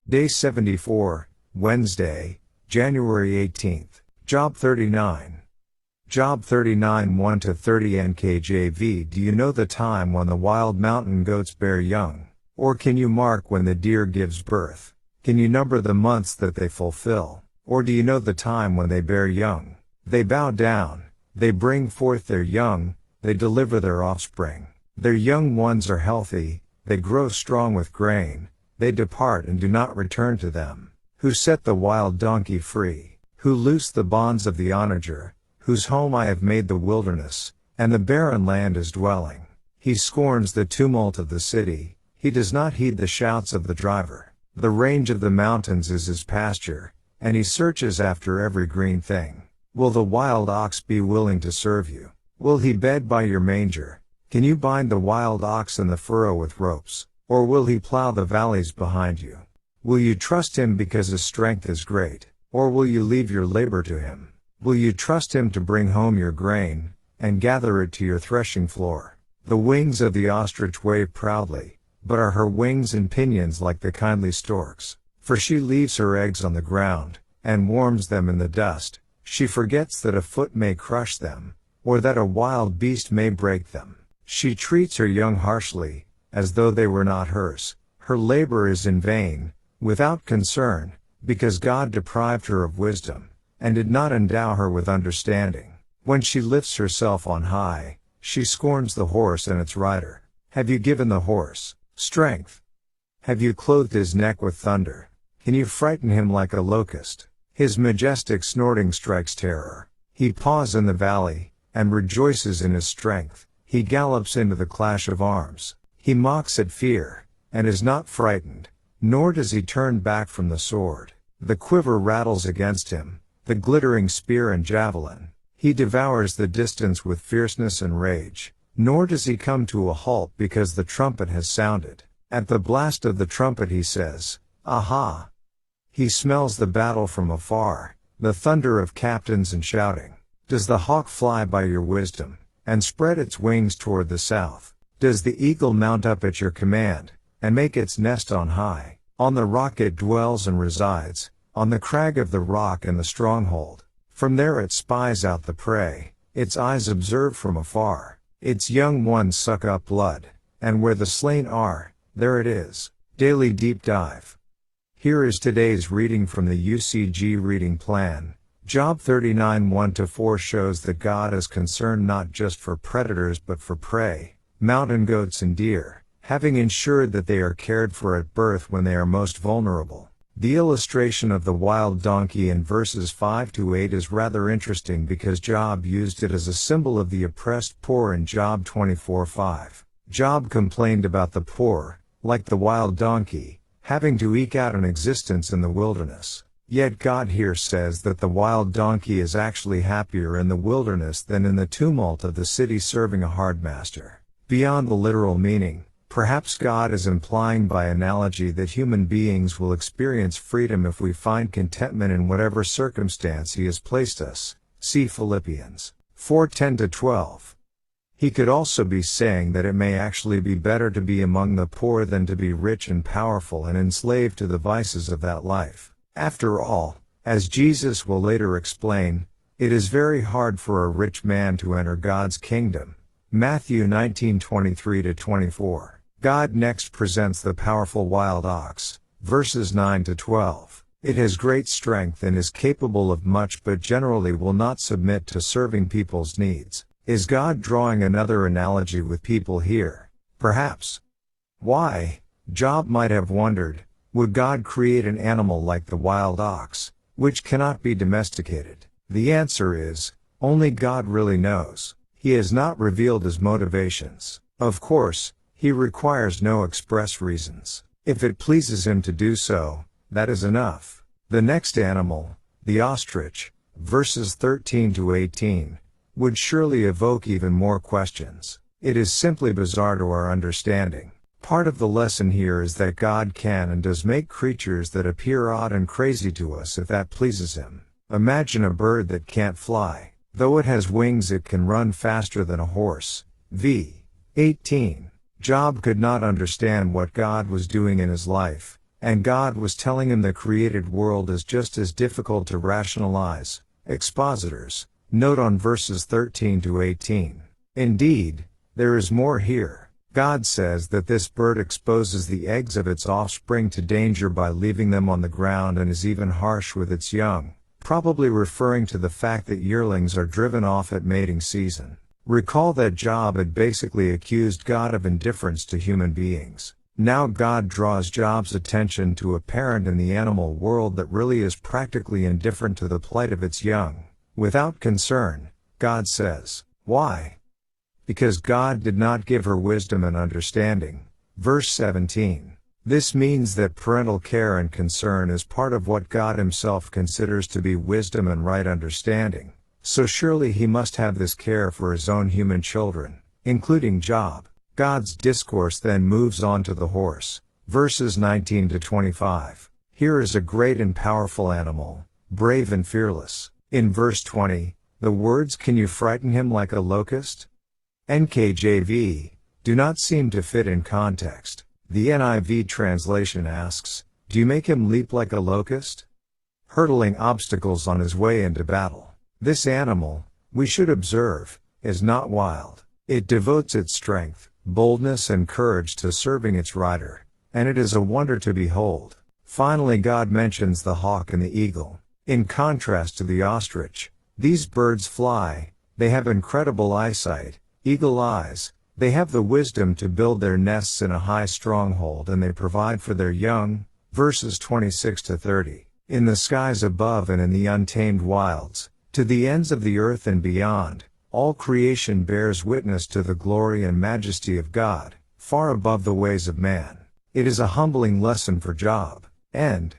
Day 74, Wednesday, January 18th. Job 39. Job 39 1-30 NKJV. Do you know the time when the wild mountain goats bear young? Or can you mark when the deer gives birth? Can you number the months that they fulfill? Or do you know the time when they bear young? They bow down, they bring forth their young, they deliver their offspring. Their young ones are healthy, they grow strong with grain, they depart and do not return to them. Who set the wild donkey free? Who loosed the bonds of the onager? Whose home I have made the wilderness, and the barren land his dwelling. He scorns the tumult of the city, he does not heed the shouts of the driver. The range of the mountains is his pasture, and he searches after every green thing. Will the wild ox be willing to serve you? Will he bed by your manger? Can you bind the wild ox in the furrow with ropes? Or will he plow the valleys behind you? Will you trust him because his strength is great? Or will you leave your labor to him? Will you trust him to bring home your grain, and gather it to your threshing floor? The wings of the ostrich wave proudly, but are her wings and pinions like the kindly stork's? For she leaves her eggs on the ground, and warms them in the dust. She forgets that a foot may crush them, or that a wild beast may break them. She treats her young harshly, as though they were not hers. Her labor is in vain, without concern, because God deprived her of wisdom, and did not endow her with understanding. When she lifts herself on high, she scorns the horse and its rider. Have you given the horse strength? Have you clothed his neck with thunder? Can you frighten him like a locust? His majestic snorting strikes terror. He paws in the valley, and rejoices in his strength. He gallops into the clash of arms. He mocks at fear, and is not frightened, nor does he turn back from the sword. The quiver rattles against him, the glittering spear and javelin. He devours the distance with fierceness and rage, nor does he come to a halt because the trumpet has sounded. At the blast of the trumpet he says, "Aha!" He smells the battle from afar, the thunder of captains and shouting. Does the hawk fly by your wisdom, and spread its wings toward the south? Does the eagle mount up at your command, and make its nest on high? On the rock it dwells and resides, on the crag of the rock and the stronghold. From there it spies out the prey, its eyes observe from afar. Its young ones suck up blood, and where the slain are, there it is. Daily Deep Dive. Here is today's reading from the UCG Reading Plan. Job 39 1-4 shows that God is concerned not just for predators but for prey, mountain goats and deer, having ensured that they are cared for at birth when they are most vulnerable. The illustration of the wild donkey in verses 5-8 is rather interesting because Job used it as a symbol of the oppressed poor in Job 24:5. Job complained about the poor, like the wild donkey, having to eke out an existence in the wilderness. Yet God here says that the wild donkey is actually happier in the wilderness than in the tumult of the city serving a hard master. Beyond the literal meaning, perhaps God is implying by analogy that human beings will experience freedom if we find contentment in whatever circumstance He has placed us. See Philippians 4:10-12. He could also be saying that it may actually be better to be among the poor than to be rich and powerful and enslaved to the vices of that life. After all, as Jesus will later explain, it is very hard for a rich man to enter God's kingdom. Matthew 19:23-24. God next presents the powerful wild ox, verses 9-12. It has great strength and is capable of much but generally will not submit to serving people's needs. Is God drawing another analogy with people here? Perhaps. Why, Job might have wondered, would God create an animal like the wild ox, which cannot be domesticated? The answer is, only God really knows. He has not revealed His motivations. Of course, He requires no express reasons. If it pleases Him to do so, that is enough. The next animal, the ostrich, verses 13-18, would surely evoke even more questions. It is simply bizarre to our understanding. Part of the lesson here is that God can and does make creatures that appear odd and crazy to us if that pleases Him. Imagine a bird that can't fly. Though it has wings it can run faster than a horse. v. 18. Job could not understand what God was doing in his life, and God was telling him the created world is just as difficult to rationalize. Expositors, note on verses 13 to 18. Indeed, there is more here. God says that this bird exposes the eggs of its offspring to danger by leaving them on the ground and is even harsh with its young, probably referring to the fact that yearlings are driven off at mating season. Recall that Job had basically accused God of indifference to human beings. Now God draws Job's attention to a parent in the animal world that really is practically indifferent to the plight of its young. Without concern, God says, why? Because God did not give her wisdom and understanding. Verse 17. This means that parental care and concern is part of what God himself considers to be wisdom and right understanding. So surely he must have this care for his own human children, including Job. God's discourse then moves on to the horse. Verses 19 to 25. Here is a great and powerful animal, brave and fearless. In verse 20, the words "Can you frighten him like a locust?" NKJV, do not seem to fit in context. The NIV translation asks, do you make him leap like a locust? Hurdling obstacles on his way into battle. This animal, we should observe, is not wild. It devotes its strength, boldness and courage to serving its rider, and it is a wonder to behold. Finally, God mentions the hawk and the eagle. In contrast to the ostrich, these birds fly, they have incredible eyesight, eagle eyes, they have the wisdom to build their nests in a high stronghold, and they provide for their young. Verses 26 to 30. In the skies above and in the untamed wilds, to the ends of the earth and beyond, all creation bears witness to the glory and majesty of God, far above the ways of man. It is a humbling lesson for Job. End.